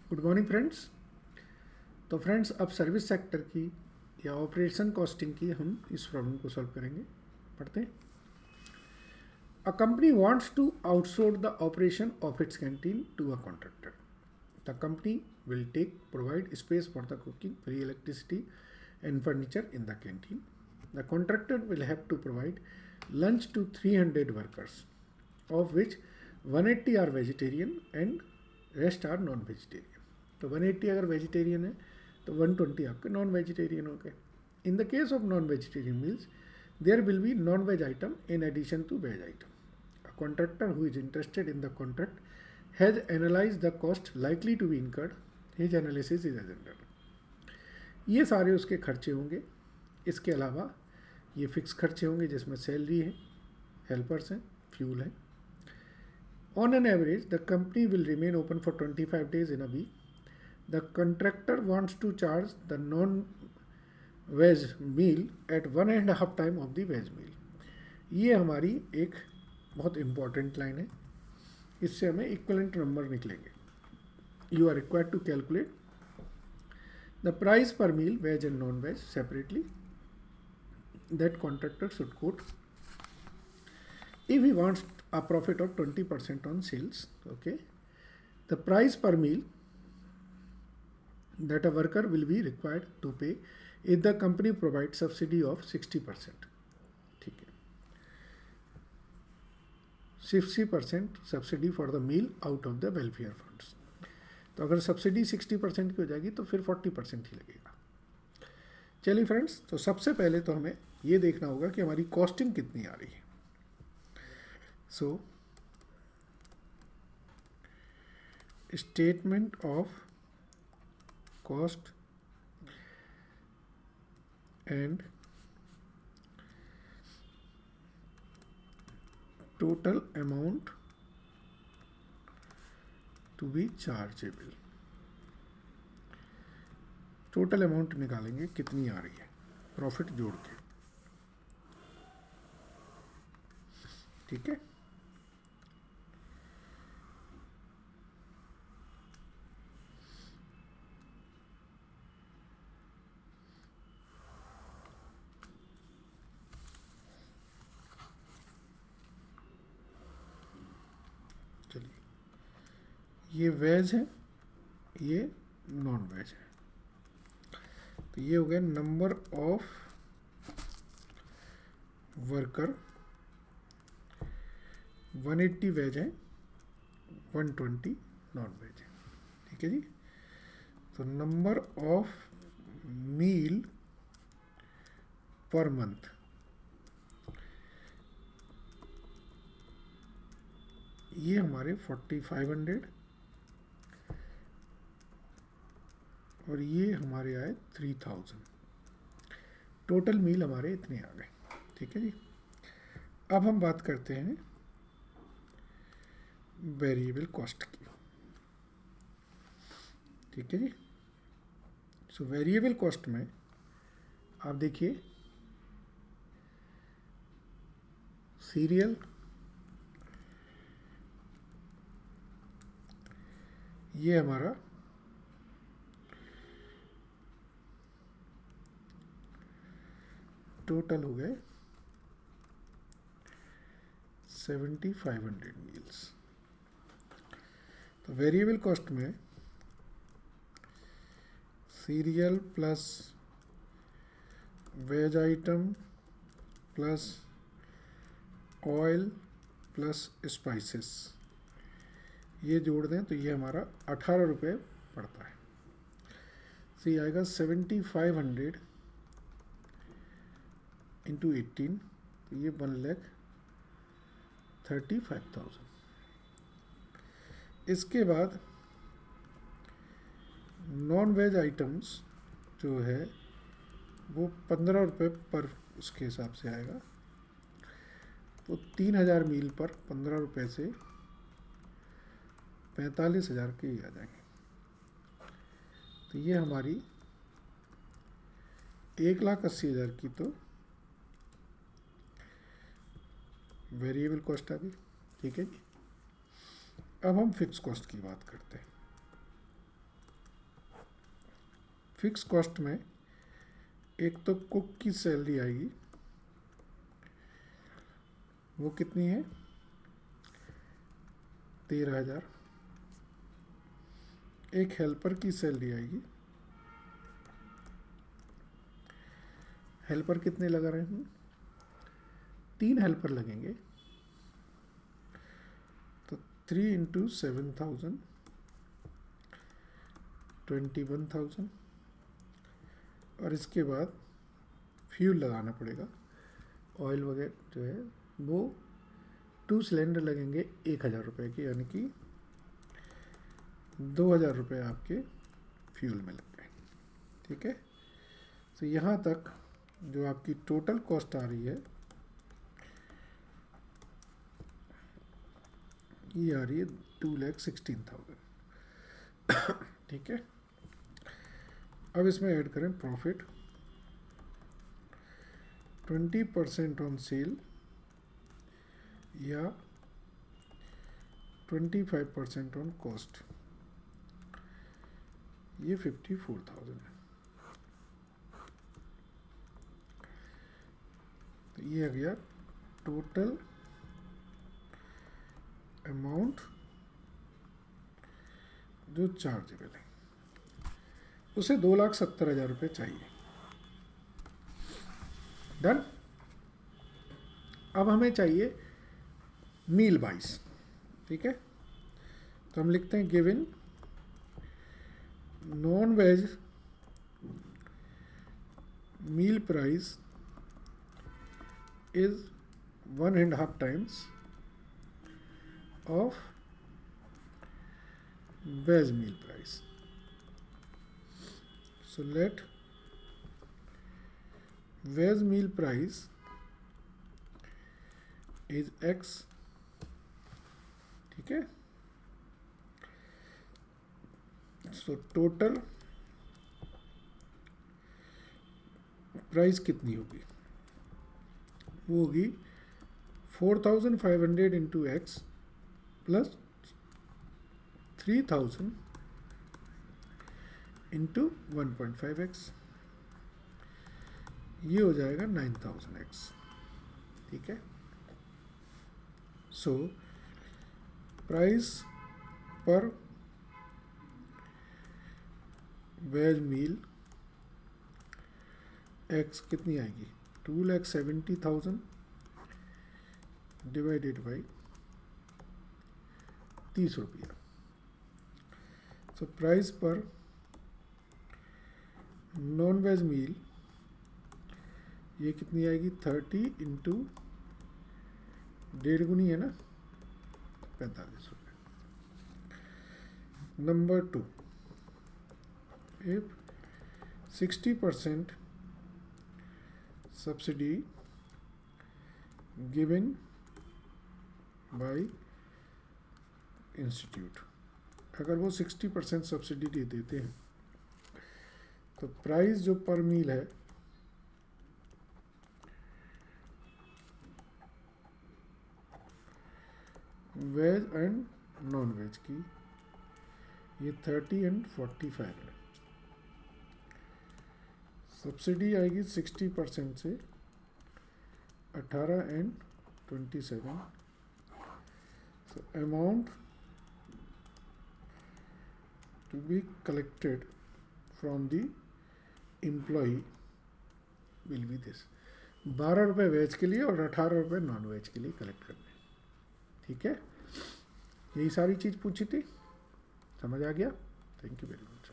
Good morning friends. तो friends, अब service sector की या ऑपरेशन कॉस्टिंग की हम इस प्रॉब्लम को सॉल्व करेंगे। पढ़ते हैं। A company wants to outsource the operation of its canteen to a contractor. The company will take provide space for the cooking, free electricity and furniture in the canteen. The contractor will have to provide lunch to 300 workers, of which 180 are vegetarian and rest are non-vegetarian. तो 180 अगर vegetarian है तो 120 आपके non vegetarian हो गए। In the case of non vegetarian meals there will be non veg item in addition to veg item. A contractor who is interested in the contract has analyse the cost likely to be incurred. His analysis is as under. ये सारे उसके खर्चे होंगे। इसके अलावा ये fix खर्चे होंगे जिसमें सैलरी है, हेल्पर्स हैं, फ्यूल है। On an average the company will remain open for 25 days in a week. The contractor wants to charge the non-veg meal at 1.5 time of the veg meal. ये हमारी एक बहुत इंपॉर्टेंट लाइन है। इससे हमें equivalent number निकलेंगे। You are required to calculate the price per meal veg and non veg separately that contractor should quote if he wants a profit of 20% on sales. Okay, the price per meal that a worker will be required to pay if the company provides subsidy of 60%. ठीक है, 60% subsidy for the meal out of the welfare funds. तो अगर subsidy 60% की हो जाएगी तो फिर 40% ही लगेगा। चलिए फ्रेंड्स, तो सबसे पहले तो हमें ये देखना होगा कि हमारी कॉस्टिंग कितनी आ रही है। So statement of cost and total amount to be chargeable. Total amount निकालेंगे कितनी आ रही है प्रॉफिट जोड़ के। ठीक है, चलिए ये वेज है, ये नॉन वेज है। तो ये हो गया नंबर ऑफ वर्कर। 180 वेज है, 120 नॉन वेज है। ठीक है जी। तो number of meal per month, ये हमारे 4500 और ये हमारे आए 3000। टोटल मील हमारे इतने आ गए। ठीक है जी। अब हम बात करते हैं वेरिएबल कॉस्ट की। ठीक है जी। सो वेरिएबल कॉस्ट में आप देखिए सीरियल, ये हमारा टोटल हो गए 7500 मील्स। तो वेरिएबल कॉस्ट में cereal plus veg item plus oil plus spices ये जोड़ दें तो ये हमारा 18 रुपये पड़ता है। तो ये आएगा 7500 इंटू 18, तो ये 1,35,000। इसके बाद नॉन वेज आइटम्स जो है वो 15 रुपये पर उसके हिसाब से आएगा। तो 3000 मील पर 15 रुपये से 45,000 के ही आ जाएंगे। तो ये हमारी 1,80,000 की तो वेरिएबल कॉस्ट आ गई। ठीक है जी। अब हम फिक्स कॉस्ट की बात करते हैं। फिक्स कॉस्ट में एक तो कुक की सैलरी आएगी, वो कितनी है 13,000। एक हेल्पर की सैलरी आएगी, हेल्पर कितने लगा रहे हैं, 3 हेल्पर लगेंगे, तो 3 इंटू 7,000 21,000। और इसके बाद फ्यूल लगाना पड़ेगा, ऑयल वगैरह जो है वो 2 सिलेंडर लगेंगे 1,000 रुपये के, यानी कि 2,000 रुपये आपके फ्यूल में लग गए। ठीक है, तो यहाँ तक जो आपकी टोटल कॉस्ट आ रही है ये आ रही है 2,16,000। ठीक है, अब इसमें ऐड करें प्रॉफिट 20% ऑन सेल या 25% ऑन कॉस्ट, ये 54,000 है। तो ये आ गया टोटल अमाउंट जो चार्जेबल है, उसे 2,70,000 रुपये चाहिए। डन। अब हमें चाहिए मील वाइज। ठीक है, तो हम लिखते हैं given non veg meal price is 1.5 times of veg meal price. So let veg meal price is X. ठीक है, so total प्राइस कितनी होगी, वो होगी 4,500 into x plus 3,000 into 1.5x, ये हो जाएगा 9,000x। ठीक है, सो प्राइस पर वेज मील एक्स कितनी आएगी, 2,70,000 डिवाइडेड बाई 30 रुपया। सो प्राइस पर नॉन वेज मील ये कितनी आएगी, 30 इंटू 1.5 गुनी है ना, 45 रुपये। Number 2, if 60% subsidy given by institute, अगर वो 60% सब्सिडी दे देते हैं तो प्राइस जो पर मील है वेज एंड नॉन वेज की ये 30 एंड 45 है। सब्सिडी आएगी 60% से 18 and 27। So amount to be collected from the employee will be this, 12 रुपये वेज के लिए और 18 रुपये नॉन वेज के लिए कलेक्ट करने। ठीक है, यही सारी चीज़ पूछी थी, समझ आ गया। Thank you very much.